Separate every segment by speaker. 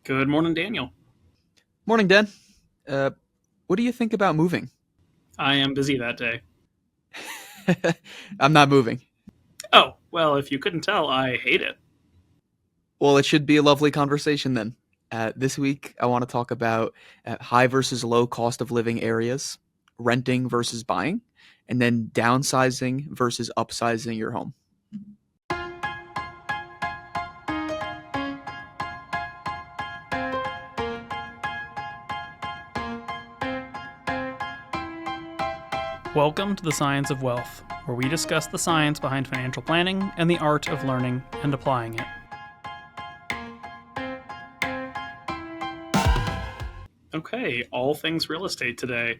Speaker 1: Good morning, Daniel.
Speaker 2: Morning, Dan. Uh, what do you think about moving?
Speaker 1: I am busy that day.
Speaker 2: I'm not moving.
Speaker 1: Oh, well, if you couldn't tell, I hate it.
Speaker 2: Well, it should be a lovely conversation then. This week, I want to talk about high versus low cost of living areas, renting versus buying, and then downsizing versus upsizing your home.
Speaker 1: Welcome to the Science of Wealth, where we discuss the science behind financial planning and the art of learning and applying it. Okay, all things real estate today.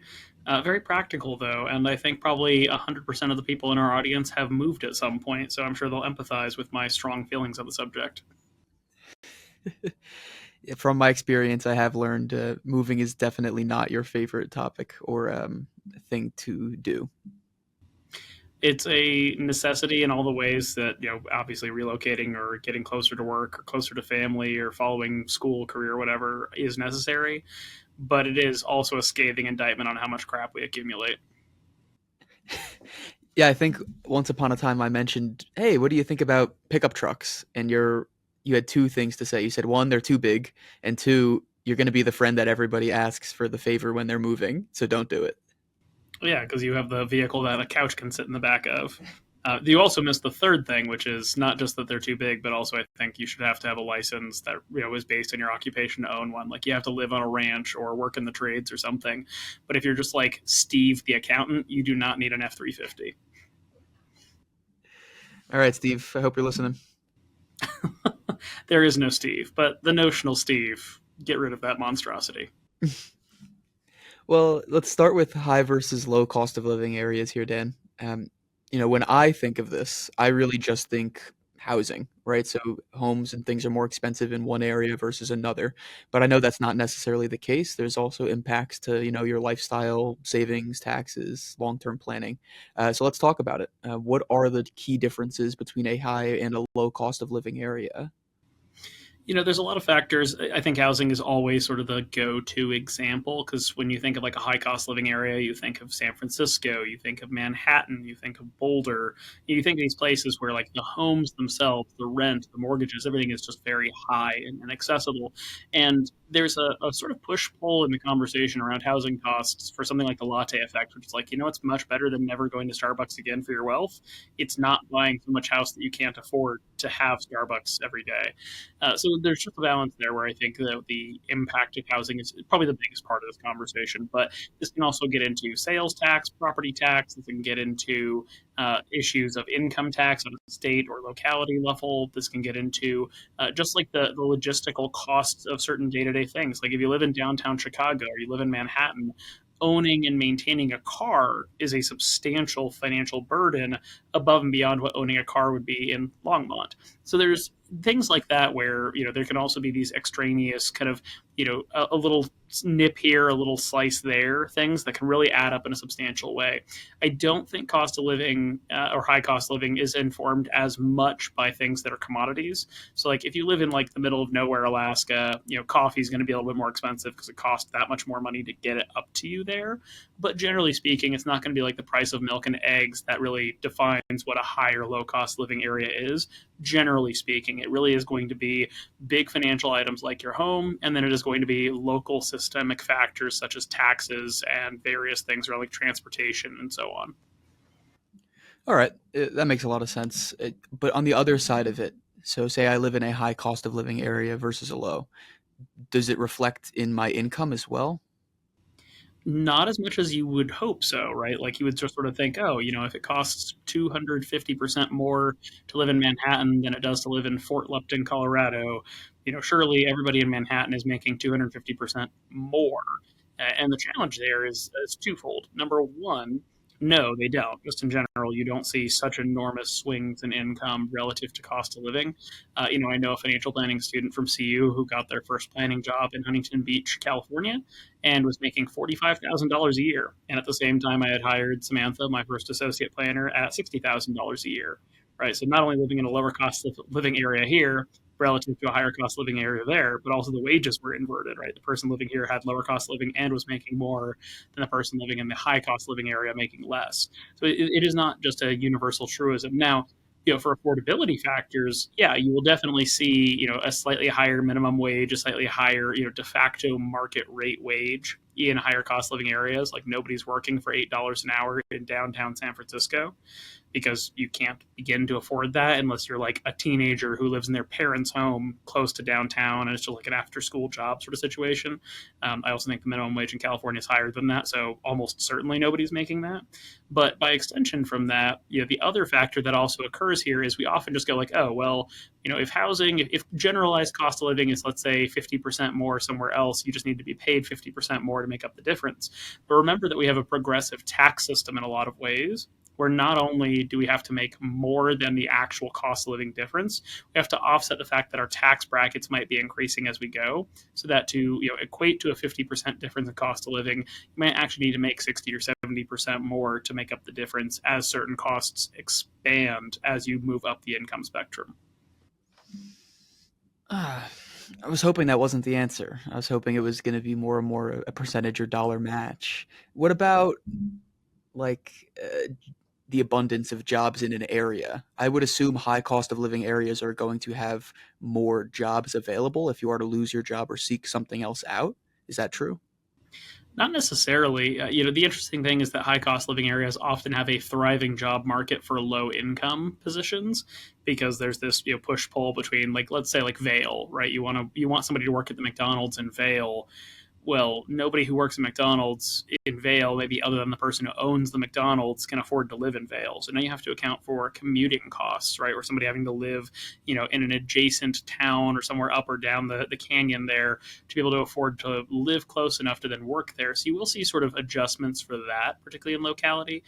Speaker 1: Very practical, though, and I think probably 100% of the people in our audience have moved at some point, so I'm sure they'll empathize with my strong feelings on the subject.
Speaker 2: From my experience, I have learned moving is definitely not your favorite topic or thing to do.
Speaker 1: It's a necessity in all the ways that, obviously relocating or getting closer to work or closer to family or following school, career, whatever is necessary. But it is also a scathing indictment on how much crap we accumulate.
Speaker 2: Yeah, I think once upon a time I mentioned, "Hey, what do you think about pickup trucks?" And you had two things to say. You said one, they're too big, and two, you're going to be the friend that everybody asks for the favor when they're moving, so don't do it.
Speaker 1: Yeah, because you have the vehicle that a couch can sit in the back of. You also missed the third thing, which is not just that they're too big, but also I think you should have to have a license that is based on your occupation to own one. Like you have to live on a ranch or work in the trades or something. But if you're just like Steve the accountant, you do not need an F-350.
Speaker 2: All right, Steve, I hope you're listening.
Speaker 1: There is no Steve, but the notional Steve, get rid of that monstrosity.
Speaker 2: Well, let's start with high versus low cost of living areas here, Dan. When I think of this, I really just think housing, right? So homes and things are more expensive in one area versus another. But I know that's not necessarily the case. There's also impacts to, your lifestyle, savings, taxes, long-term planning. So let's talk about it. What are the key differences between a high and a low cost of living area?
Speaker 1: There's a lot of factors. I think housing is always sort of the go-to example because when you think of like a high-cost living area, you think of San Francisco, you think of Manhattan, you think of Boulder, you think of these places where like the homes themselves, the rent, the mortgages, everything is just very high and accessible. And there's a sort of push-pull in the conversation around housing costs for something like the latte effect, which is like, it's much better than never going to Starbucks again for your wealth. It's not buying so much house that you can't afford to have Starbucks every day. So there's just a balance there where I think that the impact of housing is probably the biggest part of this conversation. But this can also get into sales tax, property tax. This can get into issues of income tax on a state or locality level. This can get into just like the logistical costs of certain day to day things. Like if you live in downtown Chicago or you live in Manhattan, owning and maintaining a car is a substantial financial burden above and beyond what owning a car would be in Longmont. So there's things like that where there can also be these extraneous kind of a little nip here, a little slice there, things that can really add up in a substantial way. I don't think cost of living or high cost living is informed as much by things that are commodities. So like if you live in like the middle of nowhere, Alaska, coffee is going to be a little bit more expensive because it costs that much more money to get it up to you there. But generally speaking, it's not going to be like the price of milk and eggs that really defines what a high or low cost living area is. Generally speaking, it really is going to be big financial items like your home, and then it is going to be local systemic factors such as taxes and various things around like transportation and so on.
Speaker 2: All right, that makes a lot of sense. But on the other side of it, so say I live in a high cost of living area versus a low, does it reflect in my income as well?
Speaker 1: Not as much as you would hope so, right? Like you would just sort of think, oh, if it costs 250% more to live in Manhattan than it does to live in Fort Lupton, Colorado, surely everybody in Manhattan is making 250% more. And the challenge there is twofold. Number one, no, they don't. Just in general, you don't see such enormous swings in income relative to cost of living. I know a financial planning student from CU who got their first planning job in Huntington Beach, California, and was making $45,000 a year. And at the same time, I had hired Samantha, my first associate planner, at $60,000 a year. Right. So not only living in a lower cost of living area here, relative to a higher cost living area there, but also the wages were inverted, right? The person living here had lower cost living and was making more than the person living in the high cost living area making less. So it is not just a universal truism. Now, for affordability factors, yeah, you will definitely see, a slightly higher minimum wage, a slightly higher, de facto market rate wage in higher cost living areas. Like nobody's working for $8 an hour in downtown San Francisco because you can't begin to afford that unless you're like a teenager who lives in their parents' home close to downtown and it's just like an after school job sort of situation. I also think the minimum wage in California is higher than that, so almost certainly nobody's making that. But by extension from that, the other factor that also occurs here is we often just go like, oh, well, if housing, if generalized cost of living is, let's say, 50% more somewhere else, you just need to be paid 50% more to make up the difference. But remember that we have a progressive tax system in a lot of ways, where not only do we have to make more than the actual cost of living difference, we have to offset the fact that our tax brackets might be increasing as we go, so that to equate to a 50% difference in cost of living, you might actually need to make 60 or 70% more to make up the difference as certain costs expand as you move up the income spectrum.
Speaker 2: Ah, I was hoping that wasn't the answer. I was hoping it was going to be more and more a percentage or dollar match. What about like the abundance of jobs in an area? I would assume high cost of living areas are going to have more jobs available if you are to lose your job or seek something else out. Is that true?
Speaker 1: Not necessarily. The interesting thing is that high cost living areas often have a thriving job market for low income positions because there's this push pull between, like, let's say like Vale, right? You want somebody to work at the McDonald's in Vale. Well, nobody who works at McDonald's in Vale, maybe other than the person who owns the McDonald's, can afford to live in Vale. So now you have to account for commuting costs, right? Or somebody having to live, in an adjacent town or somewhere up or down the canyon there to be able to afford to live close enough to then work there. So you will see sort of adjustments for that, particularly in locality,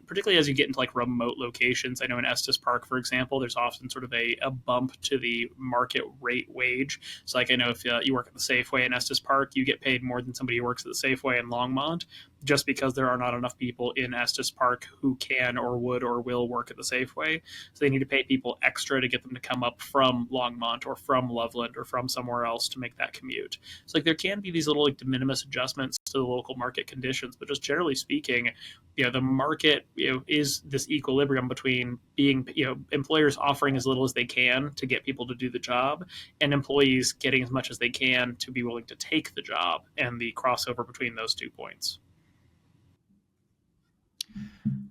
Speaker 1: particularly as you get into like remote locations. I know in Estes Park, for example, there's often sort of a bump to the market rate wage. So like I know if you work at the Safeway in Estes Park, you get paid more than somebody who works at the Safeway in Longmont, just because there are not enough people in Estes Park who can or would or will work at the Safeway. So they need to pay people extra to get them to come up from Longmont or from Loveland or from somewhere else to make that commute. So like there can be these little like de minimis adjustments to the local market conditions, but just generally speaking, the market is this equilibrium between being employers offering as little as they can to get people to do the job, and employees getting as much as they can to be willing to take the job, and the crossover between those 2 points.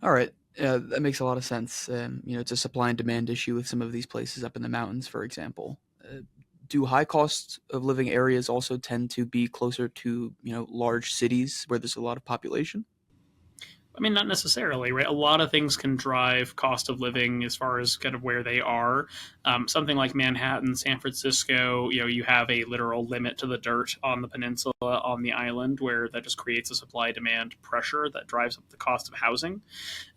Speaker 2: All right. That makes a lot of sense. It's a supply and demand issue with some of these places up in the mountains, for example. Do high cost of living areas also tend to be closer to, large cities where there's a lot of population?
Speaker 1: I mean, not necessarily, right? A lot of things can drive cost of living as far as kind of where they are. Something like Manhattan, San Francisco, you have a literal limit to the dirt on the peninsula, on the island, where that just creates a supply demand pressure that drives up the cost of housing.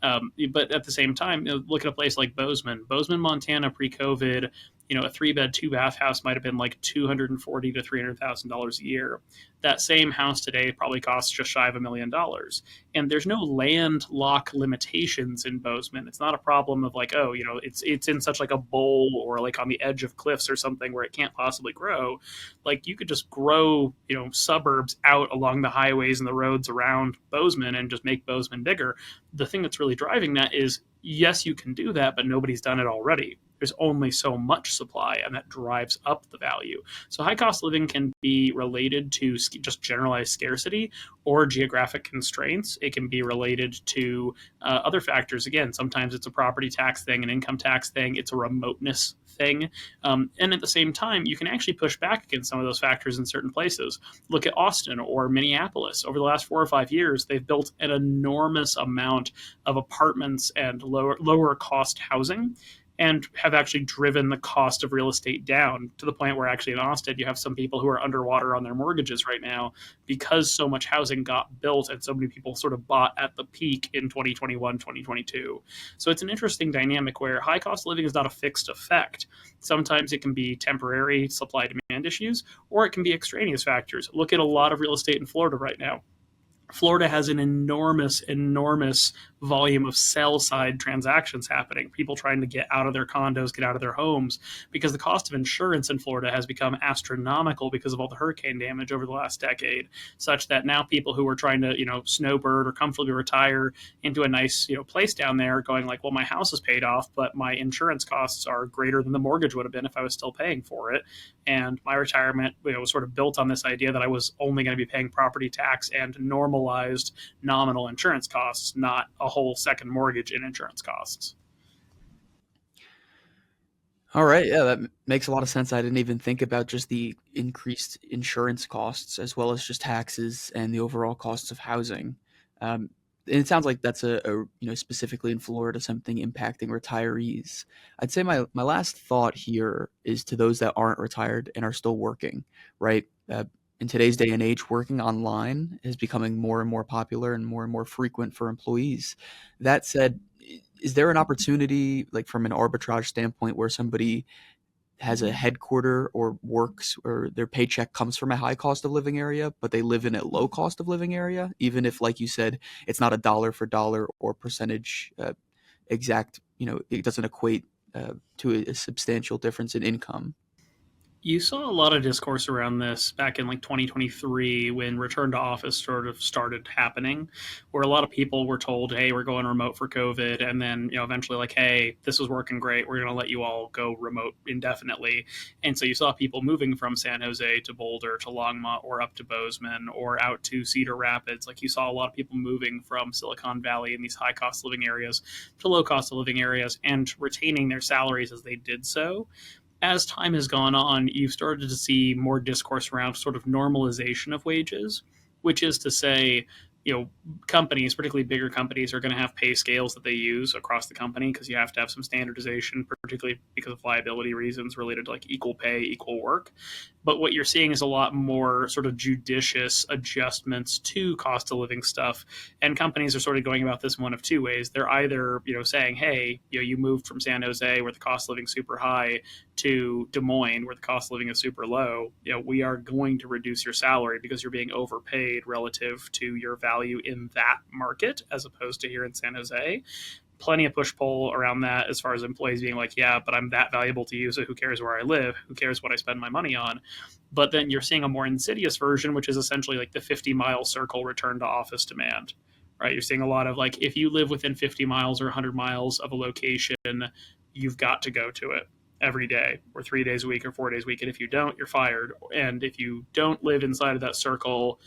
Speaker 1: But at the same time, look at a place like Bozeman, Montana, pre-COVID. A 3-bed, 2-bath house might have been like $240,000 to $300,000 a year. That same house today probably costs just shy of $1 million. And there's no land lock limitations in Bozeman. It's not a problem of like, oh, it's in such like a bowl or like on the edge of cliffs or something where it can't possibly grow. Like you could just grow, suburbs out along the highways and the roads around Bozeman and just make Bozeman bigger. The thing that's really driving that is, yes, you can do that, but nobody's done it already. There's only so much supply, and that drives up the value. So high cost living can be related to just generalized scarcity or geographic constraints. It can be related to other factors. Again, sometimes it's a property tax thing, an income tax thing, it's a remoteness thing. And at the same time, you can actually push back against some of those factors in certain places. Look at Austin or Minneapolis. Over the last 4 or 5 years, they've built an enormous amount of apartments and lower cost housing, and have actually driven the cost of real estate down to the point where actually in Austin you have some people who are underwater on their mortgages right now because so much housing got built and so many people sort of bought at the peak in 2021, 2022. So it's an interesting dynamic where high cost living is not a fixed effect. Sometimes it can be temporary supply demand issues, or it can be extraneous factors. Look at a lot of real estate in Florida right now. Florida has an enormous, enormous volume of sell side transactions happening. People trying to get out of their condos, get out of their homes, because the cost of insurance in Florida has become astronomical because of all the hurricane damage over the last decade, such that now people who are trying to, snowbird or comfortably retire into a nice, place down there are going like, well, my house is paid off, but my insurance costs are greater than the mortgage would have been if I was still paying for it. And my retirement, was sort of built on this idea that I was only going to be paying property tax and normalized nominal insurance costs, not a whole second mortgage in insurance costs.
Speaker 2: All right, yeah, that makes a lot of sense. I didn't even think about just the increased insurance costs as well as just taxes and the overall costs of housing. Um, and it sounds like that's specifically in Florida, something impacting retirees. I'd say my last thought here is to those that aren't retired and are still working, right? In today's day and age, working online is becoming more and more popular and more frequent for employees. That said, is there an opportunity, like from an arbitrage standpoint, where somebody has a headquarter or works or their paycheck comes from a high cost of living area, but they live in a low cost of living area, even if, like you said, it's not a dollar for dollar or percentage exact, it doesn't equate to a substantial difference in income.
Speaker 1: You saw a lot of discourse around this back in like 2023 when return to office sort of started happening, where a lot of people were told, hey, we're going remote for COVID. And then, eventually, like, hey, this is working great. We're going to let you all go remote indefinitely. And so you saw people moving from San Jose to Boulder to Longmont or up to Bozeman or out to Cedar Rapids. Like, you saw a lot of people moving from Silicon Valley in these high cost living areas to low cost of living areas and retaining their salaries as they did so. As time has gone on, you've started to see more discourse around sort of normalization of wages, which is to say, companies, particularly bigger companies, are going to have pay scales that they use across the company because you have to have some standardization, particularly because of liability reasons related to like equal pay, equal work. But what you're seeing is a lot more sort of judicious adjustments to cost of living stuff. And companies are sort of going about this one of two ways. They're either, saying, hey, you moved from San Jose where the cost of living is super high to Des Moines where the cost of living is super low. We are going to reduce your salary because you're being overpaid relative to your value in that market as opposed to here in San Jose. Plenty of push pull around that as far as employees being like, yeah, but I'm that valuable to you, so who cares where I live? Who cares what I spend my money on? But then you're seeing a more insidious version, which is essentially like the 50-mile circle return to office demand. Right? You're seeing a lot of like, if you live within 50 miles or 100 miles of a location, you've got to go to it every day or 3 days a week or 4 days a week. And if you don't, you're fired. And if you don't live inside of that circle,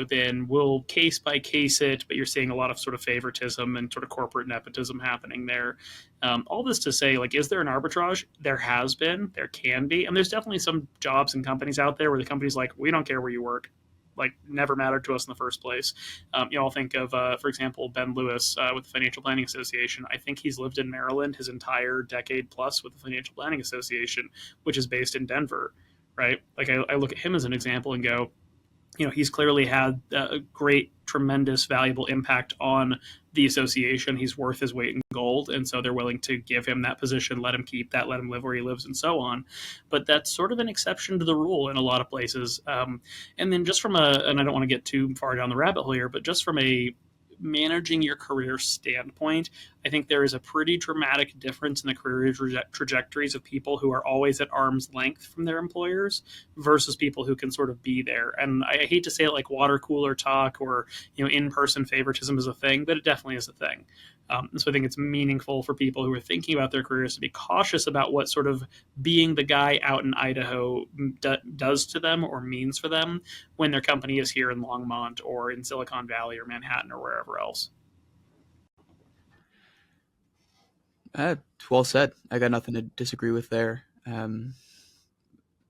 Speaker 1: then we'll case by case it, but you're seeing a lot of sort of favoritism and sort of corporate nepotism happening there. All this to say, like, is there an arbitrage? There has been, there can be, and there's definitely some jobs and companies out there where the company's like, we don't care where you work. Like, never mattered to us in the first place. I'll think of, for example, Ben Lewis with the Financial Planning Association. I think he's lived in Maryland his entire decade plus with the Financial Planning Association, which is based in Denver, right? Like, I look at him as an example and go, he's clearly had a great, tremendous, valuable impact on the association. He's worth his weight in gold. And so they're willing to give him that position, let him keep that, let him live where he lives, and so on. But that's sort of an exception to the rule in a lot of places. And then just from and I don't want to get too far down the rabbit hole here, but just from a managing your career standpoint, I think there is a pretty dramatic difference in the career trajectories of people who are always at arm's length from their employers versus people who can sort of be there. And I hate to say it like water cooler talk or in-person favoritism is a thing, but it definitely is a thing. And so I think it's meaningful for people who are thinking about their careers to be cautious about what sort of being the guy out in Idaho does to them or means for them when their company is here in Longmont or in Silicon Valley or Manhattan or wherever else.
Speaker 2: Uh, well said. I got nothing to disagree with there.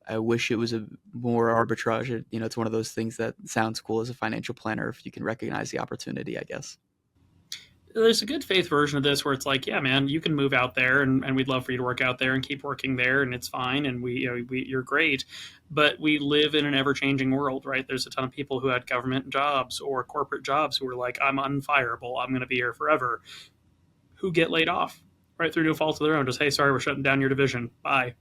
Speaker 2: I wish it was a more arbitrage. It's one of those things that sounds cool as a financial planner if you can recognize the opportunity, I guess.
Speaker 1: There's a good faith version of this where it's like, yeah, man, you can move out there and we'd love for you to work out there and keep working there and it's fine and you're great. But we live in an ever changing world, right? There's a ton of people who had government jobs or corporate jobs who were like, I'm unfireable. I'm going to be here forever, who get laid off right through no fault of their own. Just, hey, sorry, we're shutting down your division. Bye.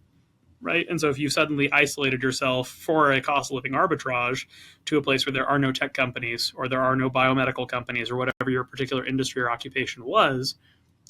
Speaker 1: right? And so if you suddenly isolated yourself for a cost of living arbitrage to a place where there are no tech companies or there are no biomedical companies or whatever your particular industry or occupation was,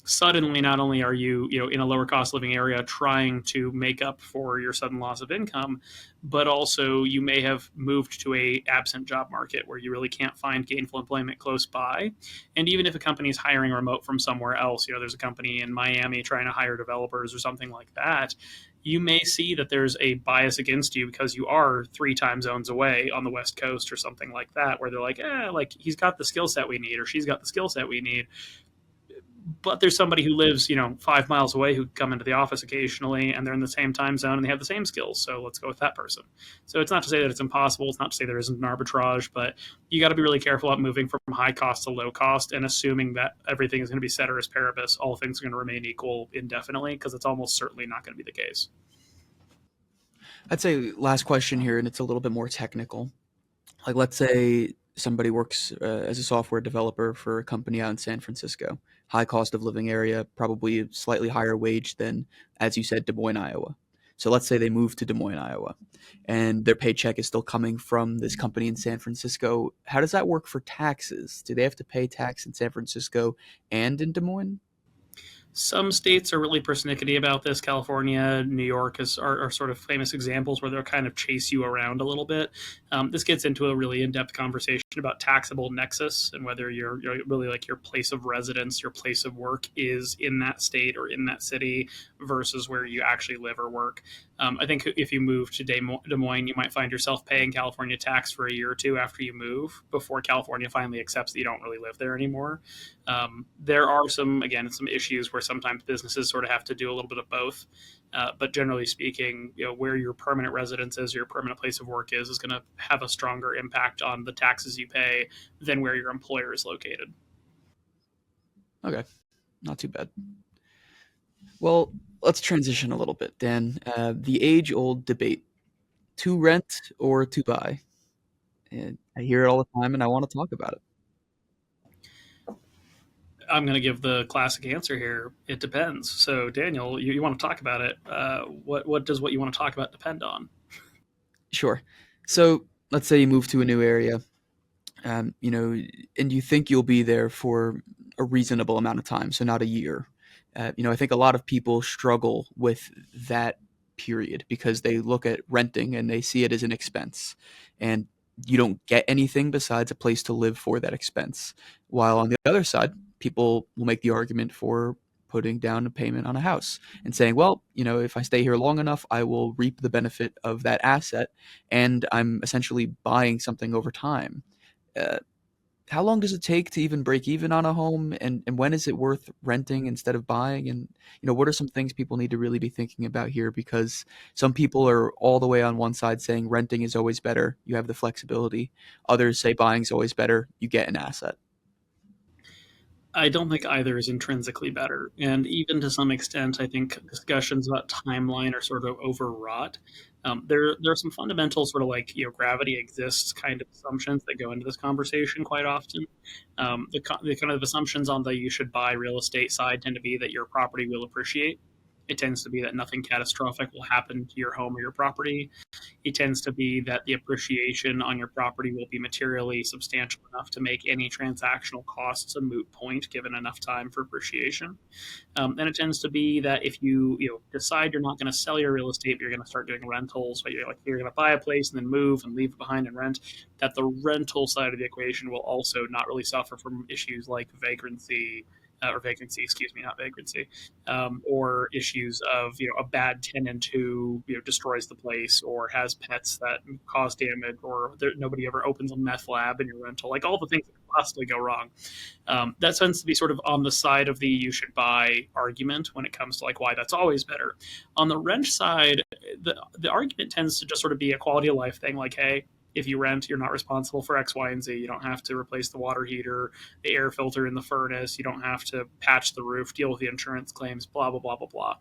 Speaker 1: suddenly not only are you in a lower cost living area trying to make up for your sudden loss of income, but also you may have moved to a absent job market where you really can't find gainful employment close by. And even if a company is hiring remote from somewhere else, there's a company in Miami trying to hire developers or something like that, you may see that there's a bias against you because you are 3 time zones away on the West Coast or something like that, where they're like he's got the skill set we need or she's got the skill set we need, but there's somebody who lives 5 miles away who come into the office occasionally and they're in the same time zone and they have the same skills, so let's go with that person. So it's not to say that it's impossible, it's not to say there isn't an arbitrage, but you got to be really careful about moving from high cost to low cost and assuming that everything is going to be ceteris paribus, all things are going to remain equal indefinitely, because it's almost certainly not going to be the case.
Speaker 2: I'd say last question here, and it's a little bit more technical. Like, let's say somebody works as a software developer for a company out in San Francisco, high cost of living area, probably a slightly higher wage than, as you said, Des Moines, Iowa. So let's say they move to Des Moines, Iowa, and their paycheck is still coming from this company in San Francisco. How does that work for taxes? Do they have to pay tax in San Francisco and in Des Moines?
Speaker 1: Some states are really persnickety about this. California, New York are sort of famous examples where they'll kind of chase you around a little bit. This gets into a really in-depth conversation about taxable nexus and whether you're really like your place of residence, your place of work is in that state or in that city versus where you actually live or work. I think if you move to Des Moines, you might find yourself paying California tax for a year or two after you move before California finally accepts that you don't really live there anymore. There are some issues where sometimes businesses sort of have to do a little bit of both. But generally speaking, where your permanent residence is, your permanent place of work is going to have a stronger impact on the taxes you pay than where your employer is located.
Speaker 2: Okay, not too bad. Well, let's transition a little bit, Dan. The age-old debate: to rent or to buy? And I hear it all the time, and I want to talk about it.
Speaker 1: I'm going to give the classic answer here. It depends. So, Daniel, you want to talk about it. What does what you want to talk about depend on?
Speaker 2: Sure. So let's say you move to a new area, you know, and you think you'll be there for a reasonable amount of time, so not a year. I think a lot of people struggle with that period because they look at renting and they see it as an expense, and you don't get anything besides a place to live for that expense. While on the other side, people will make the argument for putting down a payment on a house and saying, well, if I stay here long enough, I will reap the benefit of that asset, and I'm essentially buying something over time. Uh, how long does it take to even break even on a home, and when is it worth renting instead of buying? And what are some things people need to really be thinking about here? Because some people are all the way on one side saying renting is always better, you have the flexibility. Others say buying is always better, you get an asset.
Speaker 1: I don't think either is intrinsically better. And even to some extent, I think discussions about timeline are sort of overwrought. There are some fundamental sort of like, gravity exists kind of assumptions that go into this conversation quite often. The kind of assumptions on the you should buy real estate side tend to be that your property will appreciate. It tends to be that nothing catastrophic will happen to your home or your property. It tends to be that the appreciation on your property will be materially substantial enough to make any transactional costs a moot point given enough time for appreciation. And it tends to be that if you decide you're not going to sell your real estate, but you're going to start doing rentals, but you're going to buy a place and then move and leave it behind and rent, that the rental side of the equation will also not really suffer from issues like vagrancy. Or vacancy, excuse me, not vagrancy, or issues of a bad tenant who destroys the place or has pets that cause damage, or nobody ever opens a meth lab in your rental, like all the things that could possibly go wrong. That tends to be sort of on the side of the you should buy argument when it comes to like why that's always better. On the rent side, the argument tends to just sort of be a quality of life thing, like, hey, if you rent, you're not responsible for X, Y, and Z. You don't have to replace the water heater, the air filter in the furnace. You don't have to patch the roof, deal with the insurance claims, blah, blah, blah, blah, blah.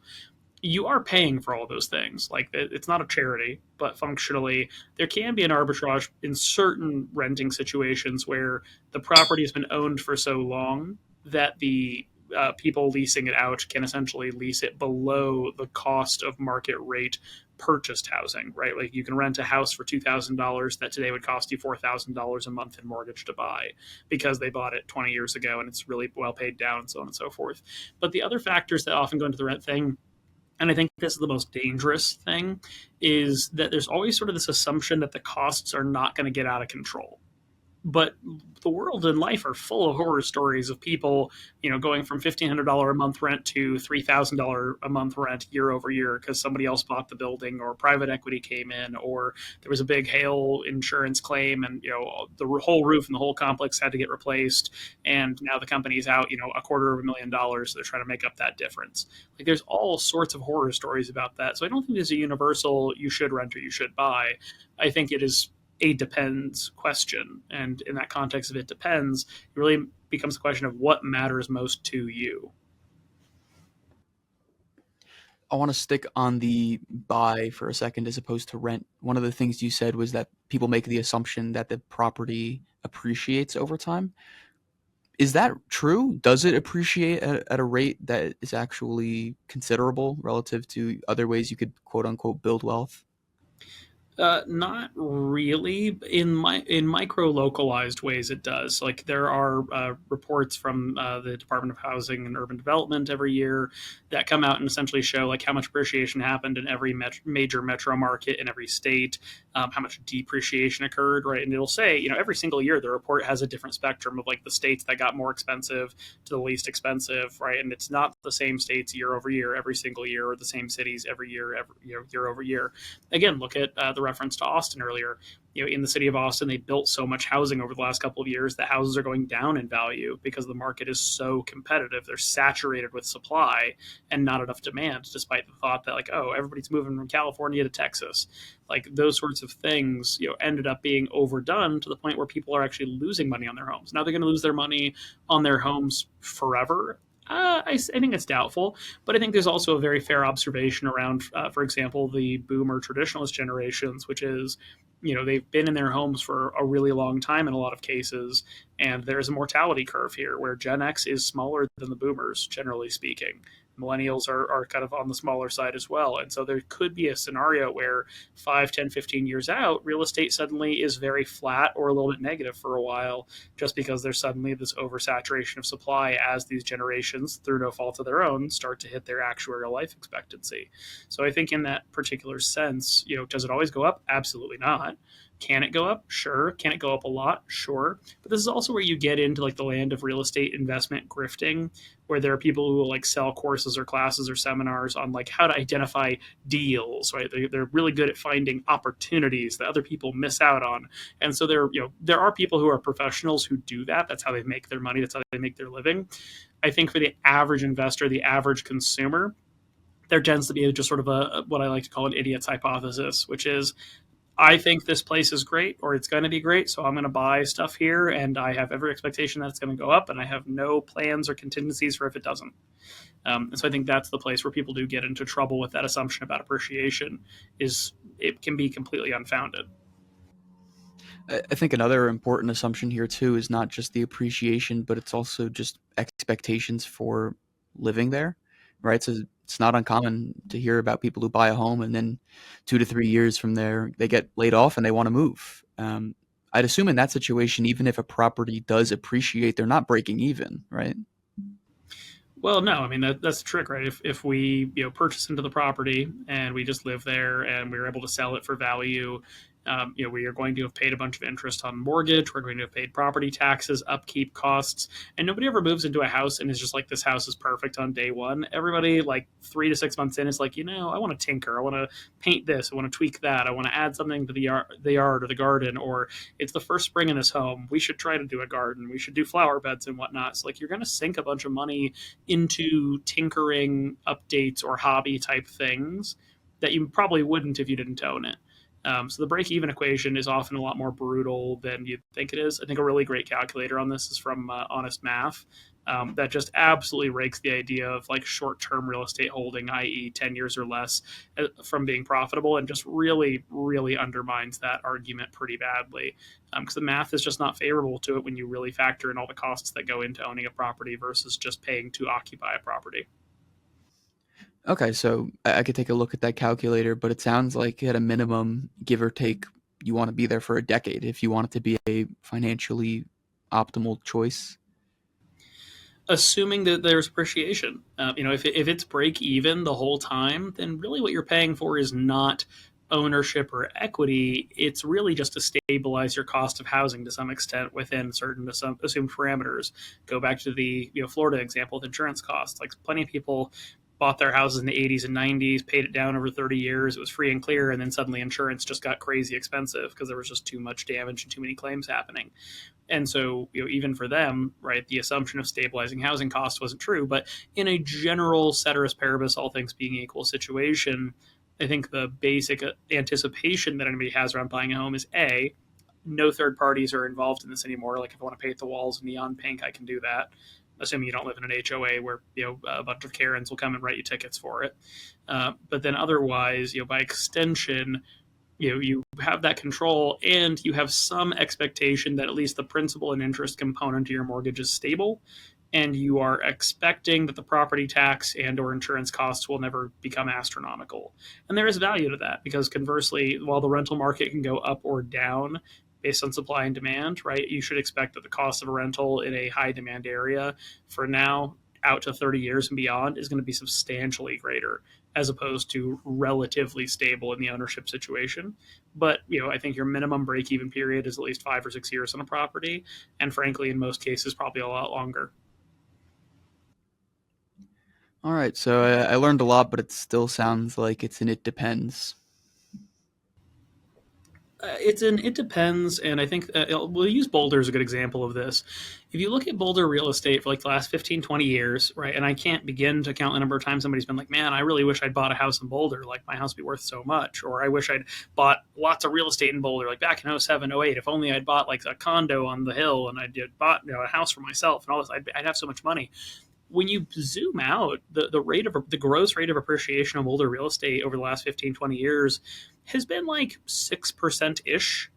Speaker 1: You are paying for all those things. Like, it's not a charity, but functionally, there can be an arbitrage in certain renting situations where the property has been owned for so long that the people leasing it out can essentially lease it below the cost of market rate purchased housing, right? Like you can rent a house for $2,000 that today would cost you $4,000 a month in mortgage to buy because they bought it 20 years ago and it's really well paid down and so on and so forth. But the other factors that often go into the rent thing, and I think this is the most dangerous thing, is that there's always sort of this assumption that the costs are not going to get out of control. But the world and life are full of horror stories of people, going from $1,500 a month rent to $3,000 a month rent year over year because somebody else bought the building or private equity came in or there was a big hail insurance claim and the whole roof and the whole complex had to get replaced and now the company's out $250,000. They're trying to make up that difference. Like there's all sorts of horror stories about that. So I don't think there's a universal you should rent or you should buy. I think it is a depends question. And in that context of it depends, it really becomes a question of what matters most to you.
Speaker 2: I want to stick on the buy for a second as opposed to rent. One of the things you said was that people make the assumption that the property appreciates over time. Is that true? Does it appreciate at a rate that is actually considerable relative to other ways you could quote unquote build wealth?
Speaker 1: Not really. In micro localized ways, it does. Like there are reports from the Department of Housing and Urban Development every year that come out and essentially show like how much appreciation happened in every major metro market in every state, how much depreciation occurred, right? And it'll say, every single year the report has a different spectrum of like the states that got more expensive to the least expensive, right? And it's not the same states year over year every single year, or the same cities every year, year over year. Again, look at the reference to Austin earlier. In the city of Austin, they built so much housing over the last couple of years that houses are going down in value because the market is so competitive. They're saturated with supply and not enough demand, despite the thought that, like, oh, everybody's moving from California to Texas. Like those sorts of things, ended up being overdone to the point where people are actually losing money on their homes. Now they're going to lose their money on their homes forever. I think it's doubtful, but I think there's also a very fair observation around, for example, the boomer traditionalist generations, which is, they've been in their homes for a really long time in a lot of cases, and there's a mortality curve here where Gen X is smaller than the boomers, generally speaking. Millennials are kind of on the smaller side as well. And so there could be a scenario where 5, 10, 15 years out, real estate suddenly is very flat or a little bit negative for a while, just because there's suddenly this oversaturation of supply as these generations, through no fault of their own, start to hit their actuarial life expectancy. So I think in that particular sense, does it always go up? Absolutely not. Can it go up? Sure. Can it go up a lot? Sure. But this is also where you get into like the land of real estate investment grifting, where there are people who will like sell courses or classes or seminars on like how to identify deals, right? They're really good at finding opportunities that other people miss out on. And so there are people who are professionals who do that. That's how they make their money. That's how they make their living. I think for the average investor, the average consumer, there tends to be just sort of what I like to call an idiot's hypothesis, which is I think this place is great or it's going to be great. So I'm going to buy stuff here and I have every expectation that it's going to go up and I have no plans or contingencies for if it doesn't. And so I think that's the place where people do get into trouble with that assumption about appreciation is it can be completely unfounded.
Speaker 2: I think another important assumption here too is not just the appreciation, but it's also just expectations for living there, right? So it's not uncommon to hear about people who buy a home and then 2 to 3 years from there they get laid off and they want to move. I'd assume in that situation, even if a property does appreciate, they're not breaking even, right?
Speaker 1: Well, no, I mean that's the trick, right? If we purchase into the property and we just live there and we're able to sell it for value, we are going to have paid a bunch of interest on mortgage. We're going to have paid property taxes, upkeep costs, and nobody ever moves into a house and is just like this house is perfect on day one. Everybody like 3 to 6 months in is like I want to tinker, I want to paint this, I want to tweak that, I want to add something to the yard or the garden, or it's the first spring in this home. We should try to do a garden. We should do flower beds and whatnot. So like you're going to sink a bunch of money into tinkering updates or hobby type things that you probably wouldn't if you didn't own it. So the break even equation is often a lot more brutal than you'd think it is. I think a really great calculator on this is from Honest Math. That just absolutely rakes the idea of like short term real estate holding, i.e., 10 years or less, from being profitable, and just really, really undermines that argument pretty badly. Because the math is just not favorable to it when you really factor in all the costs that go into owning a property versus just paying to occupy a property.
Speaker 2: Okay, so I could take a look at that calculator, but it sounds like at a minimum, give or take, you want to be there for a decade if you want it to be a financially optimal choice.
Speaker 1: Assuming that there's appreciation. If it's break even the whole time, then really what you're paying for is not ownership or equity. It's really just to stabilize your cost of housing to some extent within certain assumed parameters. Go back to the Florida example with insurance costs. Like plenty of people bought their houses in the 80s and 90s, paid it down over 30 years. It was free and clear, and then suddenly insurance just got crazy expensive because there was just too much damage and too many claims happening. And so, even for them, right, the assumption of stabilizing housing costs wasn't true. But in a general ceteris paribus, all things being equal situation, I think the basic anticipation that anybody has around buying a home is A, no third parties are involved in this anymore. Like if I want to paint the walls neon pink, I can do that. Assuming you don't live in an HOA where a bunch of Karens will come and write you tickets for it. But then otherwise, by extension, you have that control and you have some expectation that at least the principal and interest component of your mortgage is stable, and you are expecting that the property tax and or insurance costs will never become astronomical. And there is value to that because conversely, while the rental market can go up or down based on supply and demand, right, you should expect that the cost of a rental in a high demand area for now out to 30 years and beyond is going to be substantially greater as opposed to relatively stable in the ownership situation. But I think your minimum break even period is at least 5 or 6 years on a property, and frankly, in most cases, probably a lot longer.
Speaker 2: All right, so I learned a lot, but it still sounds like it's an it depends.
Speaker 1: It depends, and I think we'll use Boulder as a good example of this. If you look at Boulder real estate for like the last 15, 20 years, right, and I can't begin to count the number of times somebody's been like, man, I really wish I'd bought a house in Boulder, like my house would be worth so much, or I wish I'd bought lots of real estate in Boulder, like back in 07, 08. If only I'd bought like a condo on the hill and I'd bought a house for myself and all this, I'd have so much money. When you zoom out, the gross rate of appreciation of older real estate over the last 15, 20 years has been like 6% ish,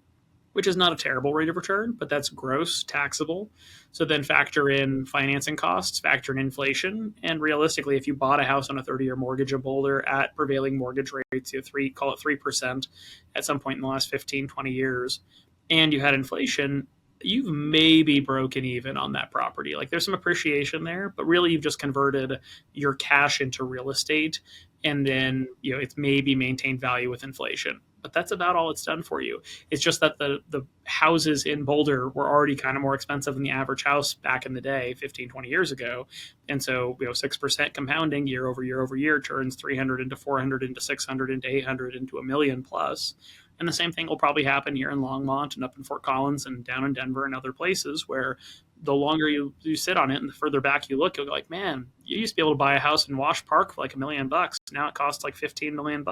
Speaker 1: which is not a terrible rate of return, but that's gross taxable. So then factor in financing costs, factor in inflation, and realistically, if you bought a house on a 30-year mortgage in Boulder at prevailing mortgage rates, call it 3% at some point in the last 15, 20 years, and you had inflation, you've maybe broken even on that property. Like there's some appreciation there, but really you've just converted your cash into real estate, and then it's maybe maintained value with inflation. But that's about all it's done for you. It's just that the houses in Boulder were already kind of more expensive than the average house back in the day, 15, 20 years ago. And so, 6% compounding year over year over year turns 300 into 400 into 600 into 800 into a million plus. And the same thing will probably happen here in Longmont and up in Fort Collins and down in Denver and other places where the longer you sit on it and the further back you look, you'll go like, man, you used to be able to buy a house in Wash Park for like $1 million. Now it costs like $15 million.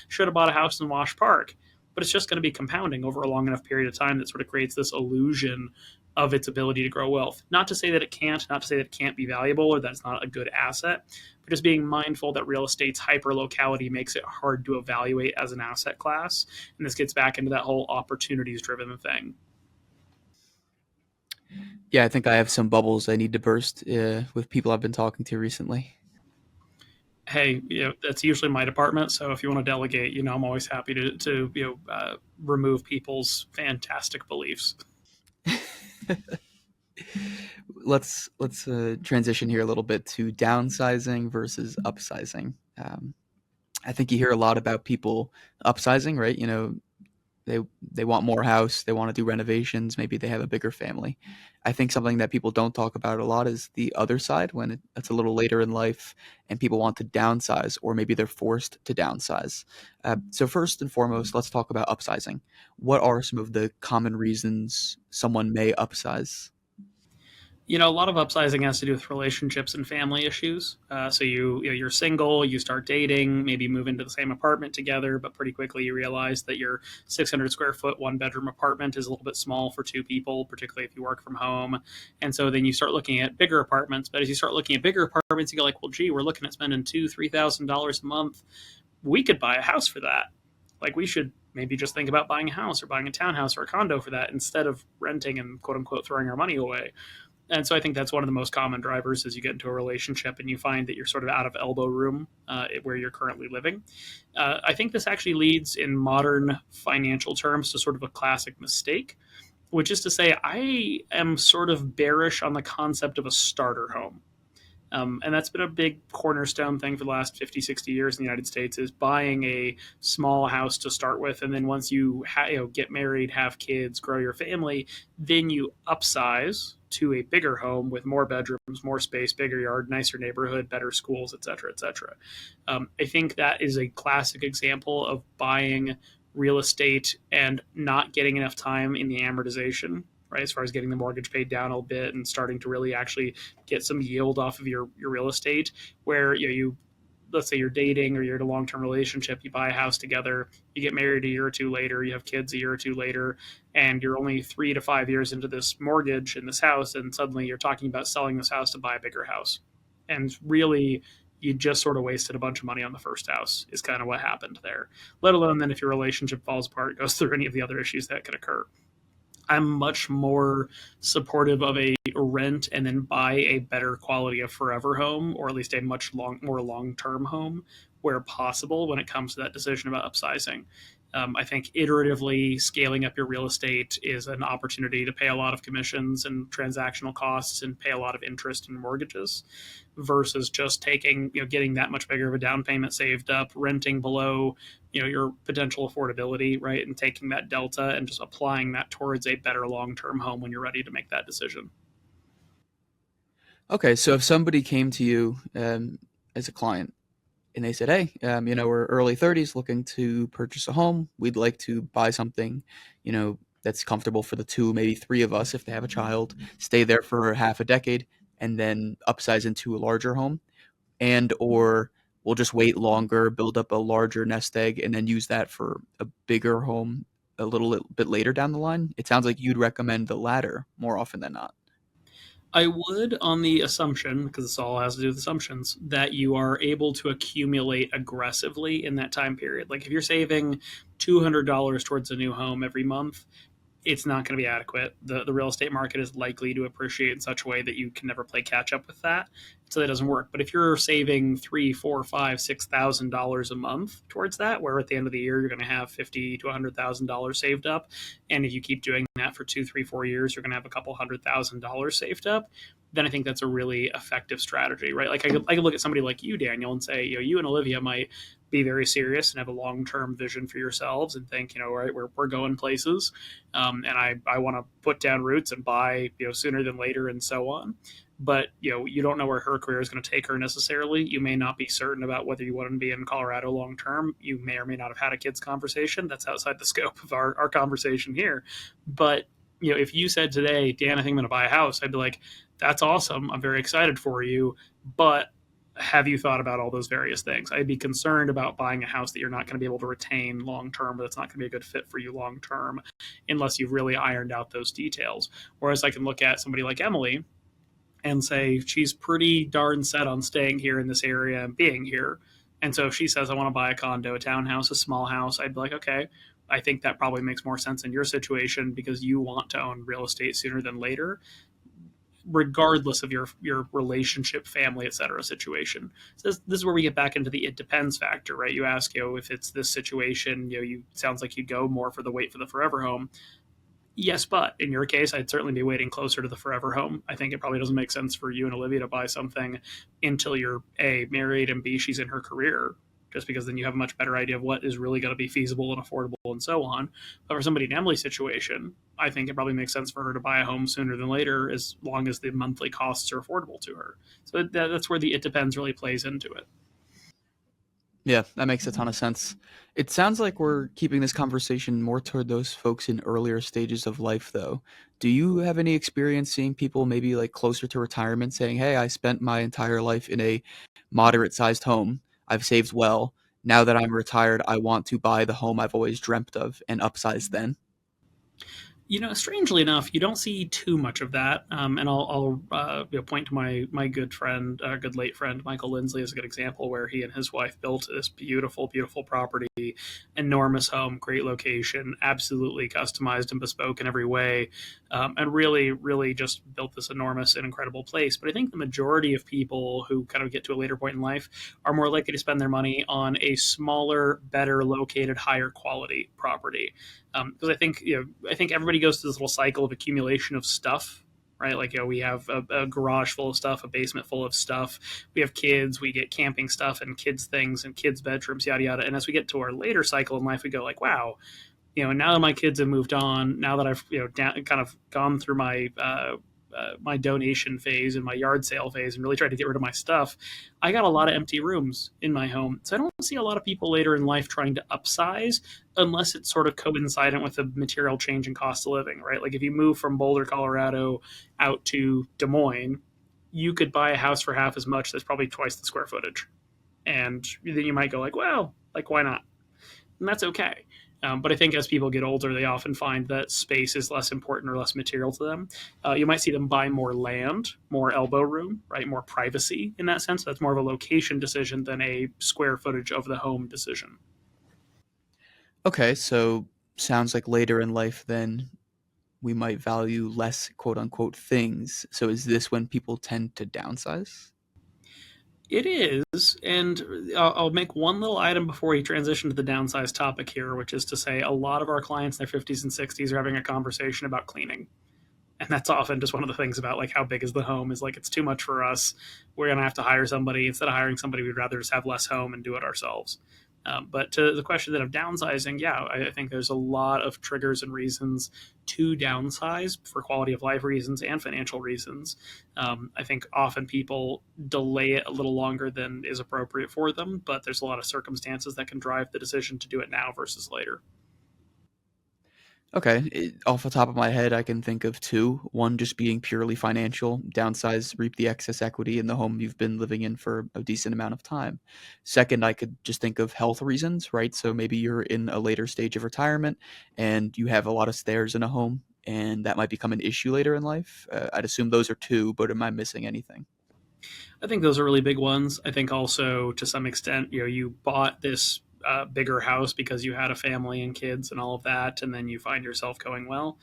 Speaker 1: Should have bought a house in Wash Park. But it's just going to be compounding over a long enough period of time that sort of creates this illusion of its ability to grow wealth. Not to say that it can't, not to say that it can't be valuable or that's not a good asset, but just being mindful that real estate's hyper locality makes it hard to evaluate as an asset class. And this gets back into that whole opportunities driven thing.
Speaker 2: Yeah, I think I have some bubbles I need to burst with people I've been talking to recently.
Speaker 1: Hey, that's usually my department. So if you want to delegate, I'm always happy to remove people's fantastic beliefs.
Speaker 2: Let's transition here a little bit to downsizing versus upsizing. I think you hear a lot about people upsizing, right? They they want more house, they want to do renovations, maybe they have a bigger family. I think something that people don't talk about a lot is the other side when it's a little later in life and people want to downsize or maybe they're forced to downsize. So first and foremost, let's talk about upsizing. What are some of the common reasons someone may upsize?
Speaker 1: A lot of upsizing has to do with relationships and family issues. So you're single, you start dating, maybe move into the same apartment together, but pretty quickly you realize that your 600 square foot one bedroom apartment is a little bit small for two people, particularly if you work from home. And so then you start looking at bigger apartments. But as you start looking at bigger apartments, you go like, well, gee, we're looking at spending $2,000 to $3,000 a month. We could buy a house for that. Like we should maybe just think about buying a house or buying a townhouse or a condo for that instead of renting and quote unquote throwing our money away. And so I think that's one of the most common drivers as you get into a relationship and you find that you're sort of out of elbow room where you're currently living. I think this actually leads in modern financial terms to sort of a classic mistake, which is to say, I am sort of bearish on the concept of a starter home. And that's been a big cornerstone thing for the last 50, 60 years in the United States is buying a small house to start with. And then once you get married, have kids, grow your family, then you upsize to a bigger home with more bedrooms, more space, bigger yard, nicer neighborhood, better schools, et cetera, et cetera. I think that is a classic example of buying real estate and not getting enough time in the amortization, right? As far as getting the mortgage paid down a bit and starting to really actually get some yield off of your real estate, where you let's say you're dating or you're in a long-term relationship, you buy a house together, you get married a year or two later, you have kids a year or two later, and you're only 3 to 5 years into this mortgage in this house, and suddenly you're talking about selling this house to buy a bigger house. And really, you just sort of wasted a bunch of money on the first house is kind of what happened there, let alone then if your relationship falls apart, goes through any of the other issues that could occur. I'm much more supportive of a rent and then buy a better quality of forever home, or at least a more long term home where possible when it comes to that decision about upsizing. I think iteratively scaling up your real estate is an opportunity to pay a lot of commissions and transactional costs and pay a lot of interest in mortgages versus just getting that much bigger of a down payment saved up, renting below, your potential affordability, right? And taking that delta and just applying that towards a better long-term home when you're ready to make that decision.
Speaker 2: Okay, so if somebody came to you as a client and they said, "Hey, we're early 30s, looking to purchase a home. We'd like to buy something, that's comfortable for the two, maybe three of us if they have a child, stay there for half a decade, and then upsize into a larger home, and or we'll just wait longer, build up a larger nest egg, and then use that for a bigger home a little bit later down the line." It sounds like you'd recommend the latter more often than not.
Speaker 1: I would, on the assumption, because this all has to do with assumptions, that you are able to accumulate aggressively in that time period. Like if you're saving $200 towards a new home every month, it's not going to be adequate. The real estate market is likely to appreciate in such a way that you can never play catch up with that. So that doesn't work. But if you're saving three, four, five, $6,000 a month towards that, where at the end of the year you're going to have $50,000 to $100,000 saved up, and if you keep doing that for 2, 3, 4 years, you're going to have a couple $100,000 saved up. Then I think that's a really effective strategy, right? Like I could look at somebody like you, Daniel, and say, you and Olivia might be very serious and have a long-term vision for yourselves and think, all right, we're going places, and I want to put down roots and buy, sooner than later and so on. But you don't know where her career is going to take her necessarily. You may not be certain about whether you want to be in Colorado long term. You may or may not have had a kids conversation. That's outside the scope of our conversation here. But if you said today, Dan, I think I'm going to buy a house, I'd be like, that's awesome. I'm very excited for you. But have you thought about all those various things? I'd be concerned about buying a house that you're not going to be able to retain long term, but it's not going to be a good fit for you long term unless you've really ironed out those details. Whereas I can look at somebody like Emily and say she's pretty darn set on staying here in this area and being here. And so if she says, I want to buy a condo, a townhouse, a small house, I'd be like, okay, I think that probably makes more sense in your situation because you want to own real estate sooner than later, regardless of your relationship, family, et cetera situation. So this is where we get back into the it depends factor, right? You ask, if it's this situation, you sounds like you'd go more for the wait for the forever home. Yes, but in your case, I'd certainly be waiting closer to the forever home. I think it probably doesn't make sense for you and Olivia to buy something until you're A, married, and B, she's in her career, just because then you have a much better idea of what is really going to be feasible and affordable and so on. But for somebody in Emily's situation, I think it probably makes sense for her to buy a home sooner than later as long as the monthly costs are affordable to her. So that's where the it depends really plays into it.
Speaker 2: Yeah, that makes a ton of sense. It sounds like we're keeping this conversation more toward those folks in earlier stages of life, though. Do you have any experience seeing people maybe like closer to retirement saying, "Hey, I spent my entire life in a moderate sized home. I've saved well. Now that I'm retired, I want to buy the home I've always dreamt of and upsize then"?
Speaker 1: Strangely enough, you don't see too much of that. And I'll point to my good friend, good late friend, Michael Lindsley, as a good example, where he and his wife built this beautiful, beautiful property, enormous home, great location, absolutely customized and bespoke in every way, and really, really just built this enormous and incredible place. But I think the majority of people who kind of get to a later point in life are more likely to spend their money on a smaller, better located, higher quality property, because I think everybody goes through this little cycle of accumulation of stuff, right? Like, we have a garage full of stuff, a basement full of stuff. We have kids, we get camping stuff and kids things and kids bedrooms, yada yada. And as we get to our later cycle in life, we go like, wow, now that my kids have moved on, now that I've kind of gone through my donation phase and my yard sale phase and really tried to get rid of my stuff, I got a lot of empty rooms in my home. So I don't see a lot of people later in life trying to upsize unless it's sort of coincident with a material change in cost of living, right? Like if you move from Boulder, Colorado out to Des Moines, you could buy a house for half as much that's probably twice the square footage. And then you might go like, well, like why not? And that's okay. But I think as people get older, they often find that space is less important or less material to them. You might see them buy more land, more elbow room, right? More privacy in that sense. That's more of a location decision than a square footage of the home decision.
Speaker 2: Okay, so sounds like later in life then we might value less quote unquote things. So is this when people tend to downsize?
Speaker 1: It is, and I'll make one little item before we transition to the downsize topic here, which is to say a lot of our clients in their 50s and 60s are having a conversation about cleaning. And that's often just one of the things about like how big is the home is like it's too much for us. We're gonna have to hire somebody. Instead of hiring somebody, we'd rather just have less home and do it ourselves. But to the question then of downsizing, yeah, I think there's a lot of triggers and reasons to downsize for quality of life reasons and financial reasons. I think often people delay it a little longer than is appropriate for them, but there's a lot of circumstances that can drive the decision to do it now versus later.
Speaker 2: Okay, off the top of my head, I can think of two. One just being purely financial, downsize, reap the excess equity in the home you've been living in for a decent amount of time. Second, I could just think of health reasons, right? So maybe you're in a later stage of retirement and you have a lot of stairs in a home, and that might become an issue later in life. I'd assume those are two, but am I missing anything?
Speaker 1: I think those are really big ones. I think also to some extent, you bought this bigger house because you had a family and kids and all of that, and then you find yourself going, well,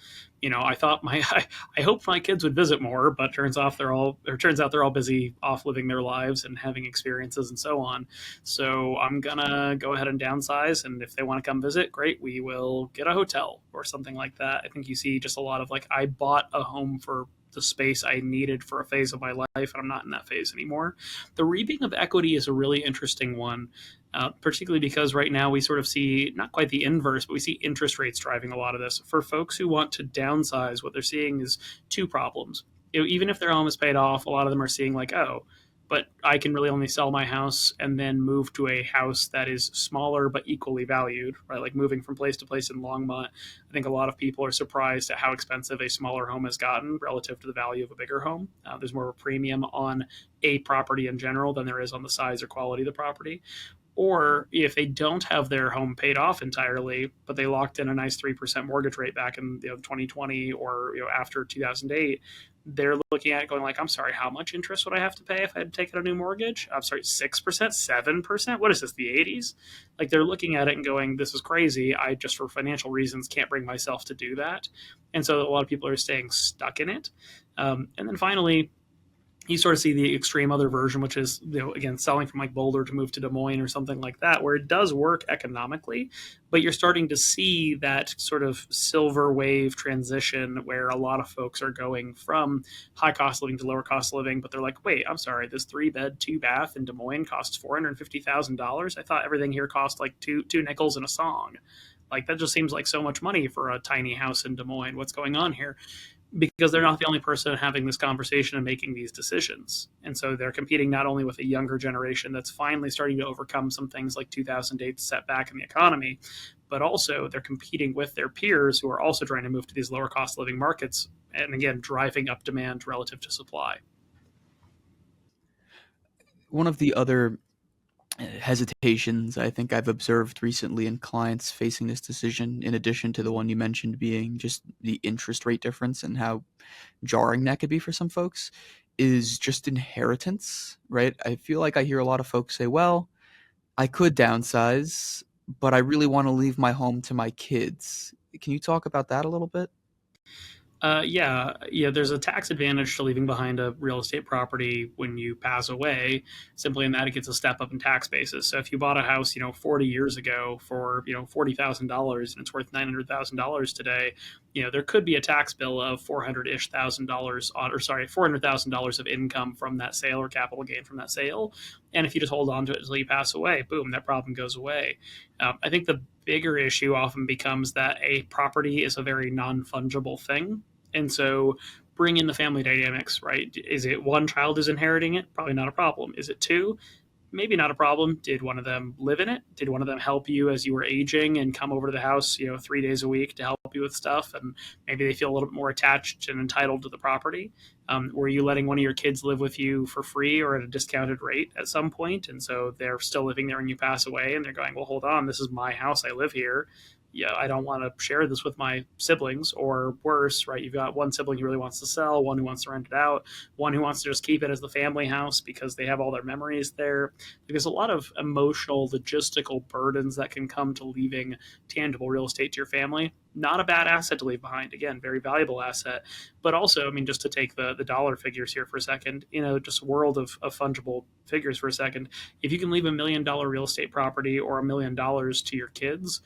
Speaker 1: I thought I hoped my kids would visit more, but turns out they're all busy off living their lives and having experiences and so on. So I'm gonna go ahead and downsize, and if they want to come visit, great, we will get a hotel or something like that. I think you see just a lot of like I bought a home for the space I needed for a phase of my life, and I'm not in that phase anymore. The reaping of equity is a really interesting one, particularly because right now we sort of see not quite the inverse, but we see interest rates driving a lot of this. For folks who want to downsize, what they're seeing is two problems. Even if their home is paid off, a lot of them are seeing like, oh, but I can really only sell my house and then move to a house that is smaller but equally valued, right? Like moving from place to place in Longmont. I think a lot of people are surprised at how expensive a smaller home has gotten relative to the value of a bigger home. There's more of a premium on a property in general than there is on the size or quality of the property. Or if they don't have their home paid off entirely, but they locked in a nice 3% mortgage rate back in 2020 or after 2008, they're looking at it going like, I'm sorry, how much interest would I have to pay if I had taken a new mortgage? I'm sorry, 6%, 7%? What is this, the 80s? Like they're looking at it and going, this is crazy. I just, for financial reasons, can't bring myself to do that. And so a lot of people are staying stuck in it. And then finally, you sort of see the extreme other version, which is, again, selling from like Boulder to move to Des Moines or something like that, where it does work economically, but you're starting to see that sort of silver wave transition where a lot of folks are going from high cost living to lower cost living, but they're like, wait, I'm sorry, this 3-bed, 2-bath in Des Moines costs $450,000. I thought everything here cost like two nickels and a song. Like that just seems like so much money for a tiny house in Des Moines. What's going on here? Because they're not the only person having this conversation and making these decisions. And so they're competing not only with a younger generation that's finally starting to overcome some things like 2008 setback in the economy, but also they're competing with their peers who are also trying to move to these lower cost living markets. And again, driving up demand relative to supply.
Speaker 2: One of the other hesitations I think I've observed recently in clients facing this decision, in addition to the one you mentioned being just the interest rate difference and how jarring that could be for some folks, is just inheritance, right? I feel like I hear a lot of folks say, well, I could downsize, but I really want to leave my home to my kids. Can you talk about that a little bit?
Speaker 1: Yeah. There's a tax advantage to leaving behind a real estate property when you pass away, simply in that it gets a step up in tax basis. So if you bought a house, 40 years ago for $40,000 and it's worth $900,000 today, there could be a tax bill of 400-ish thousand dollars on, or sorry, $400,000 of income from that sale or capital gain from that sale. And if you just hold on to it until you pass away, boom, that problem goes away. I think the bigger issue often becomes that a property is a very non fungible thing. And so bring in the family dynamics, right? Is it one child is inheriting it? Probably not a problem. Is it two? Maybe not a problem. Did one of them live in it? Did one of them help you as you were aging and come over to the house, 3 days a week to help you with stuff? And maybe they feel a little bit more attached and entitled to the property. Were you letting one of your kids live with you for free or at a discounted rate at some point? And so they're still living there when you pass away and they're going, well, hold on, this is my house. I live here. Yeah, I don't want to share this with my siblings, or worse, right? You've got one sibling who really wants to sell, one who wants to rent it out, one who wants to just keep it as the family house because they have all their memories there. There's a lot of emotional, logistical burdens that can come to leaving tangible real estate to your family. Not a bad asset to leave behind. Again, very valuable asset. But also, I mean, just to take the dollar figures here for a second, just a world of fungible figures for a second. If you can leave $1 million real estate property or $1 million to your kids,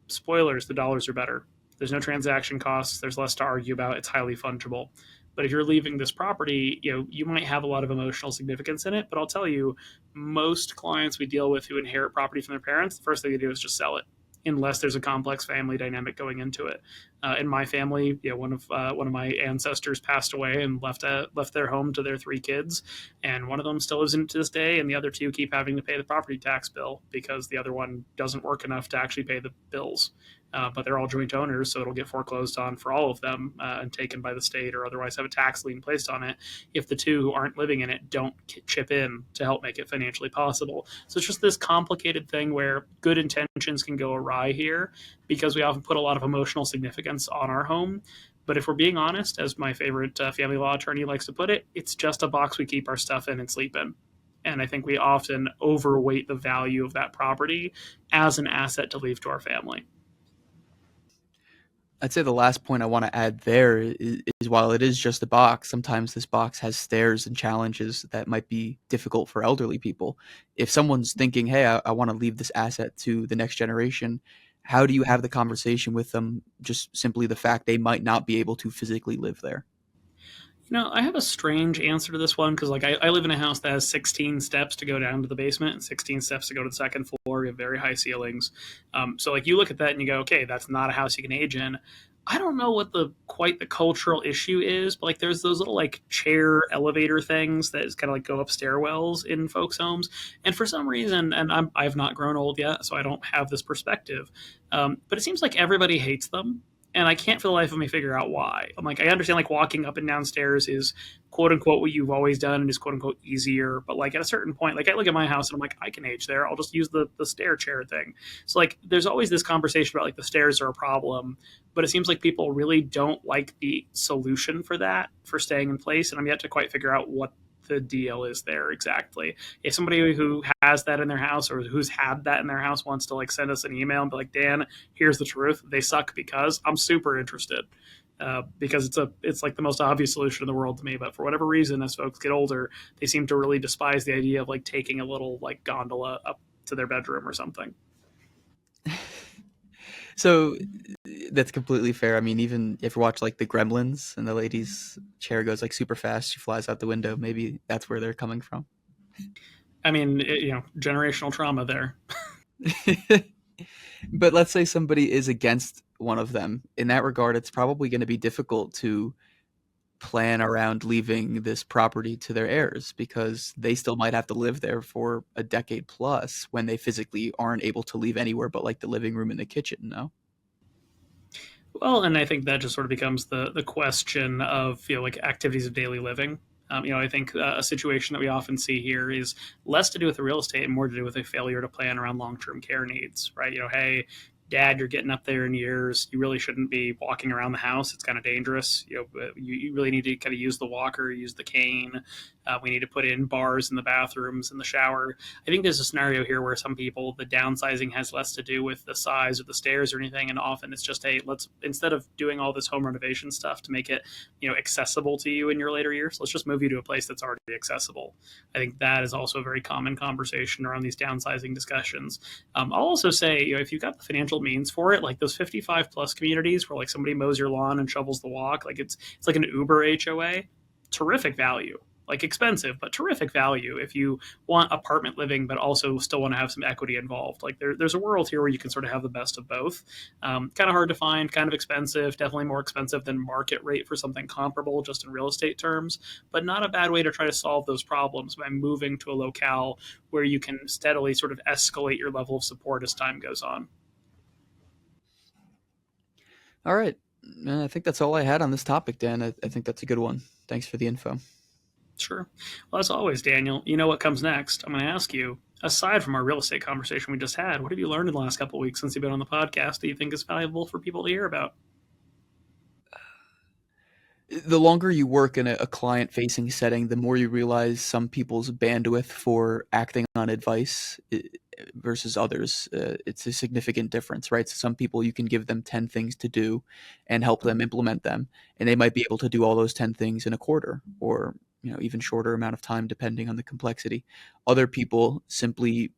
Speaker 1: spoilers, the dollars are better. There's no transaction costs. There's less to argue about. It's highly fungible. But if you're leaving this property, you might have a lot of emotional significance in it. But I'll tell you, most clients we deal with who inherit property from their parents, the first thing they do is just sell it, unless there's a complex family dynamic going into it. In my family, one of my ancestors passed away and left their home to their three kids, and one of them still lives in it to this day, and the other two keep having to pay the property tax bill because the other one doesn't work enough to actually pay the bills. But they're all joint owners, so it'll get foreclosed on for all of them and taken by the state, or otherwise have a tax lien placed on it if the two who aren't living in it don't chip in to help make it financially possible. So it's just this complicated thing where good intentions can go awry here because we often put a lot of emotional significance on our home. But if we're being honest, as my favorite family law attorney likes to put it, it's just a box we keep our stuff in and sleep in. And I think we often overweight the value of that property as an asset to leave to our family.
Speaker 2: I'd say the last point I want to add there is while it is just a box, sometimes this box has stairs and challenges that might be difficult for elderly people. If someone's thinking, hey, I want to leave this asset to the next generation, how do you have the conversation with them? Just simply the fact they might not be able to physically live there.
Speaker 1: I have a strange answer to this one because, like, I live in a house that has 16 steps to go down to the basement and 16 steps to go to the second floor. We have very high ceilings. So, like, you look at that and you go, okay, that's not a house you can age in. I don't know what the cultural issue is, but like there's those little like chair elevator things that is kind of like go up stairwells in folks' homes, and for some reason, and I've not grown old yet, so I don't have this perspective, but it seems like everybody hates them, and I can't for the life of me figure out why. I'm like, I understand like walking up and down stairs is quote unquote what you've always done and is quote unquote easier, but like at a certain point, like I look at my house and I'm like, I can age there. I'll just use the stair chair thing. So like, there's always this conversation about like the stairs are a problem, but it seems like people really don't like the solution for that for staying in place, and I'm yet to quite figure out what the deal is there exactly. If somebody who has that in their house or who's had that in their house wants to like send us an email and be like, Dan, here's the truth, they suck, because I'm super interested. Because it's like the most obvious solution in the world to me, but for whatever reason, as folks get older, they seem to really despise the idea of like taking a little like gondola up to their bedroom or something.
Speaker 2: So that's completely fair. I mean, even if you watch like the Gremlins and the lady's chair goes like super fast, she flies out the window. Maybe that's where they're coming from.
Speaker 1: I mean, generational trauma there.
Speaker 2: But let's say somebody is against one of them. In that regard, it's probably going to be difficult to plan around leaving this property to their heirs because they still might have to live there for a decade plus when they physically aren't able to leave anywhere but like the living room and the kitchen, no?
Speaker 1: Well, and I think that just sort of becomes the question of like activities of daily living. I think a situation that we often see here is less to do with the real estate and more to do with a failure to plan around long-term care needs, right? Hey, dad, you're getting up there in years. You really shouldn't be walking around the house. It's kind of dangerous. You really need to kind of use the walker, use the cane. We need to put in bars in the bathrooms and the shower. I think there's a scenario here where some people, the downsizing has less to do with the size or the stairs or anything. And often it's just, hey, let's, instead of doing all this home renovation stuff to make it, accessible to you in your later years, let's just move you to a place that's already accessible. I think that is also a very common conversation around these downsizing discussions. I'll also say, if you've got the financial means for it, like those 55 plus communities where like somebody mows your lawn and shovels the walk, like it's like an Uber HOA, terrific value. Like expensive, but terrific value if you want apartment living, but also still want to have some equity involved. Like there's a world here where you can sort of have the best of both. Kind of hard to find, kind of expensive, definitely more expensive than market rate for something comparable just in real estate terms, but not a bad way to try to solve those problems by moving to a locale where you can steadily sort of escalate your level of support as time goes on.
Speaker 2: All right. I think that's all I had on this topic, Dan. I think that's a good one. Thanks for the info.
Speaker 1: Sure. Well, as always, Daniel, you know what comes next. I'm going to ask you, aside from our real estate conversation we just had, what have you learned in the last couple of weeks since you've been on the podcast that you think is valuable for people to hear about?
Speaker 2: The longer you work in a client-facing setting, the more you realize some people's bandwidth for acting on advice versus others. It's a significant difference, right? So some people you can give them 10 things to do and help them implement them, and they might be able to do all those 10 things in a quarter or even shorter amount of time depending on the complexity. Other people simply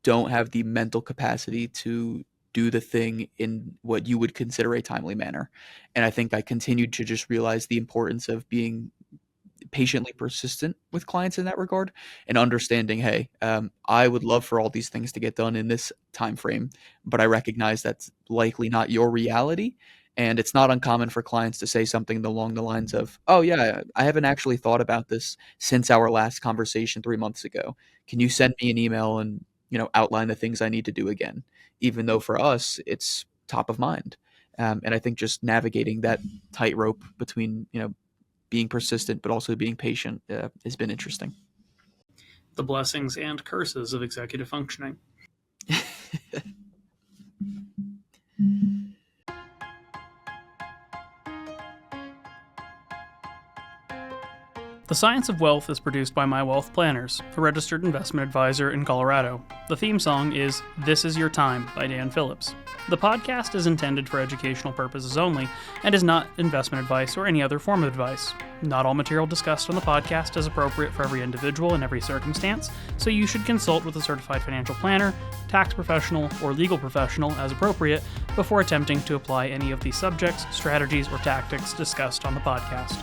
Speaker 2: don't have the mental capacity to do the thing in what you would consider a timely manner. And I think I continued to just realize the importance of being patiently persistent with clients in that regard and understanding, hey, I would love for all these things to get done in this time frame, but I recognize that's likely not your reality. And it's not uncommon for clients to say something along the lines of, oh yeah, I haven't actually thought about this since our last conversation 3 months ago. Can you send me an email and outline the things I need to do again? Even though for us it's top of mind. And I think just navigating that tightrope between being persistent but also being patient has been interesting.
Speaker 1: The blessings and curses of executive functioning. The Science of Wealth is produced by My Wealth Planners, a registered investment advisor in Colorado. The theme song is This Is Your Time by Dan Phillips. The podcast is intended for educational purposes only and is not investment advice or any other form of advice. Not all material discussed on the podcast is appropriate for every individual in every circumstance, so you should consult with a certified financial planner, tax professional, or legal professional as appropriate before attempting to apply any of the subjects, strategies, or tactics discussed on the podcast.